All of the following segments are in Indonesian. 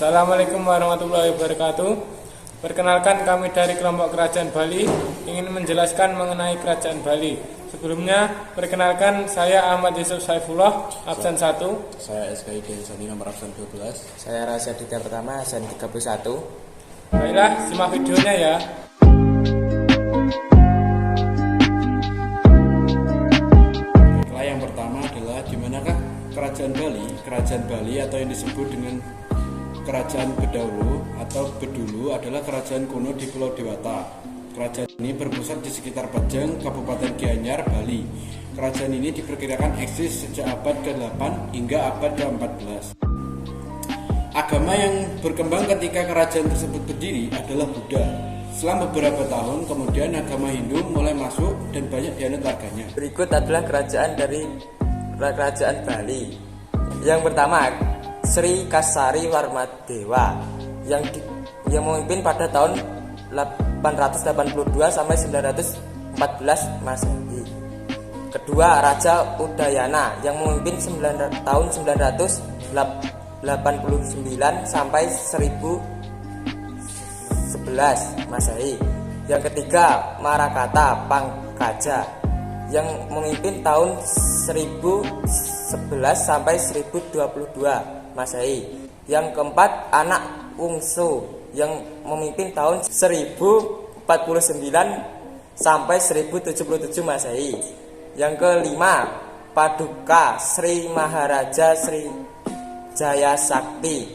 Assalamualaikum warahmatullahi wabarakatuh. Perkenalkan, kami dari kelompok Kerajaan Bali ingin menjelaskan mengenai Kerajaan Bali. Sebelumnya, perkenalkan, saya Ahmad Yusuf Saifullah, absen 1. Saya SKI Densani nomor absen 12. Saya Rasa Dita Pertama, absen 31. Baiklah, simak videonya ya. Yang pertama adalah di manakah Kerajaan Bali? Kerajaan Bali atau yang disebut dengan Kerajaan Bedahulu atau Bedulu adalah kerajaan kuno di Pulau Dewata. Kerajaan ini berpusat di sekitar Pajang, Kabupaten Gianyar, Bali. Kerajaan ini diperkirakan eksis sejak abad ke-8 hingga abad ke-14. Agama yang berkembang ketika kerajaan tersebut berdiri adalah Buddha. Selang beberapa tahun kemudian agama Hindu mulai masuk dan banyak dianut warganya. Berikut adalah kerajaan dari Kerajaan Bali. Yang pertama, Sri Kasari Warmadewa yang memimpin pada tahun 882 sampai 914 Masehi. Kedua, Raja Udayana yang memimpin tahun 989 sampai 1011 Masehi. Yang ketiga, Marakata Pangkaja yang memimpin tahun 1011 sampai 1022 Masehi. Yang keempat, Anak Wungsu yang memimpin tahun 1049 sampai 1077 Masehi. Yang kelima, Paduka Sri Maharaja Sri Jaya Sakti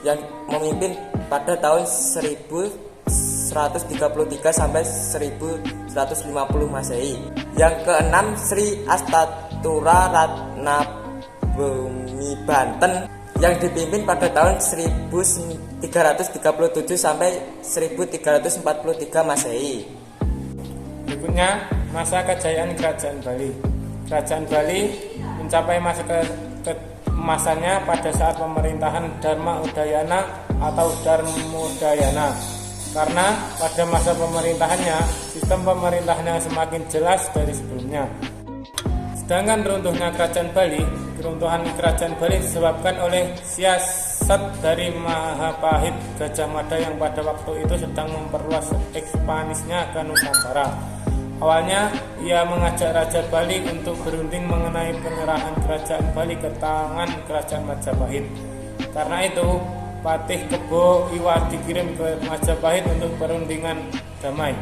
yang memimpin pada tahun 1133 sampai 1150 Masehi. Yang keenam, Sri Astatura Ratna Bumi Banten yang dipimpin pada tahun 1337 sampai 1343 Masehi. Berikutnya, masa kejayaan Kerajaan Bali. Kerajaan Bali mencapai masa keemasannya pada saat pemerintahan Dharma Udayana atau Dharmodayana. Karena pada masa pemerintahannya, sistem pemerintahannya semakin jelas dari sebelumnya. Sedangkan runtuhnya Kerajaan Bali, keruntuhan Kerajaan Bali disebabkan oleh siasat dari Mahapahit Gajah Mada yang pada waktu itu sedang memperluas ekspansinya ke Nusantara. Awalnya, ia mengajak Raja Bali untuk berunding mengenai penyerahan Kerajaan Bali ke tangan Kerajaan Majapahit. Karena itu, Patih Kebo Iwa dikirim ke Majapahit untuk perundingan damai.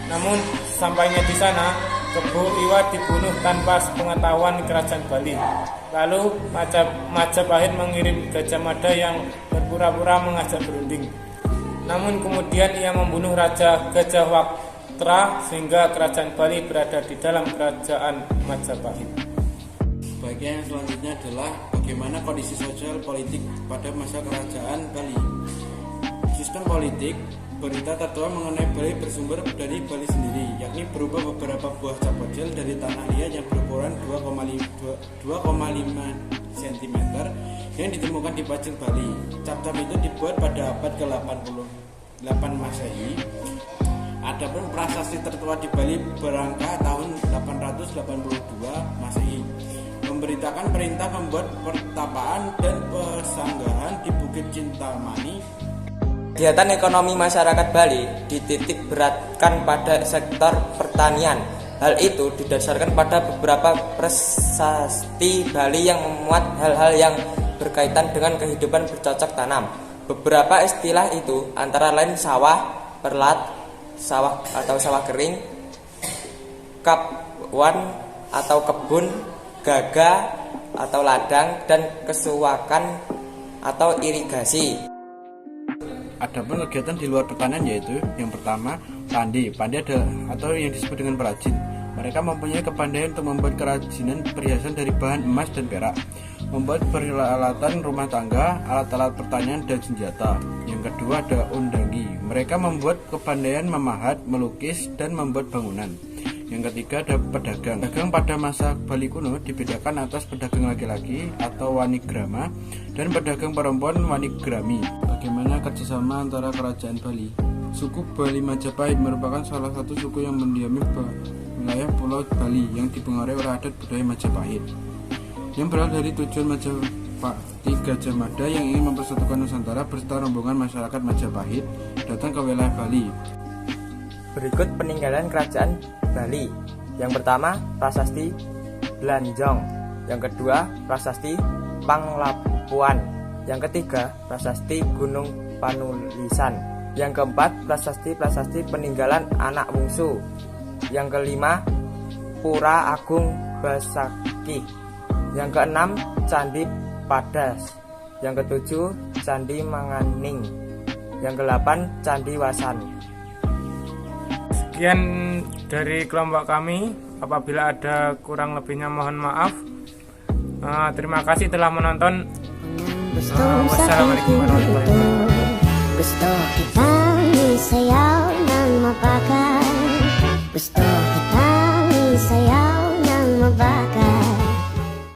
Namun, sampainya di sana, Kebo Iwa dibunuh tanpa pengetahuan Kerajaan Bali. Lalu Majapahit mengirim Gajah Mada yang berpura-pura mengajak berunding. Namun kemudian ia membunuh Raja Gajah Watra sehingga Kerajaan Bali berada di dalam Kerajaan Majapahit. Bagian yang selanjutnya adalah bagaimana kondisi sosial politik pada masa Kerajaan Bali. Sistem politik berita tertua mengenai Bali bersumber dari Bali sendiri, yakni berupa beberapa buah cap kecil dari tanah liat yang berukuran 2,5 cm yang ditemukan di Pajang Bali. Cap-cap itu dibuat pada abad ke-88 Masehi. Adapun prasasti tertua di Bali berangka tahun 882 Masehi, memberitakan perintah membuat pertapaan dan pesanggahan di Bukit Cintamani. Kegiatan ekonomi masyarakat Bali dititik beratkan pada sektor pertanian. Hal itu didasarkan pada beberapa prasasti Bali yang memuat hal-hal yang berkaitan dengan kehidupan bercocok tanam. Beberapa istilah itu antara lain sawah, perlat, sawah atau sawah kering, kapwan atau kebun, gaga atau ladang, dan kesuwakan atau irigasi. Adapun kegiatan di luar pertanian yaitu yang pertama, pandi adalah atau yang disebut dengan perajin. Mereka mempunyai kepandaian untuk membuat kerajinan perhiasan dari bahan emas dan perak, membuat peralatan rumah tangga, alat-alat pertanian dan senjata. Yang kedua ada undangi. Mereka membuat kepandaian memahat, melukis dan membuat bangunan. Yang ketiga ada pedagang. Pedagang pada masa Bali kuno dibedakan atas pedagang laki-laki atau wanigrama dan pedagang perempuan wanigrami. Bagaimana kerjasama antara Kerajaan Bali? Suku Bali Majapahit merupakan salah satu suku yang mendiami wilayah Pulau Bali yang dipengaruhi oleh adat budaya Majapahit yang berasal dari tujuan Majapahit Senopati Gajah Mada yang ingin mempersatukan Nusantara beserta rombongan masyarakat Majapahit datang ke wilayah Bali. Berikut peninggalan kerajaan Bali. Yang pertama, Prasasti Blanjong. Yang kedua, Prasasti Panglapuan. Yang ketiga, Prasasti Gunung Panulisan. Yang keempat, prasasti peninggalan anak wungsu. Yang kelima, Pura Agung Basaki. Yang keenam, Candi Padas. Yang ketujuh, Candi Manganing. Yang kedelapan, Candi Wasan. Sekian dari kelompok kami. Apabila ada kurang lebihnya mohon maaf. Terima kasih telah menonton. Wassalamualaikum warahmatullahi wabarakatuh. Gusto kitang isayaw ng mabagal. Gusto kitang isayaw ng mabagal.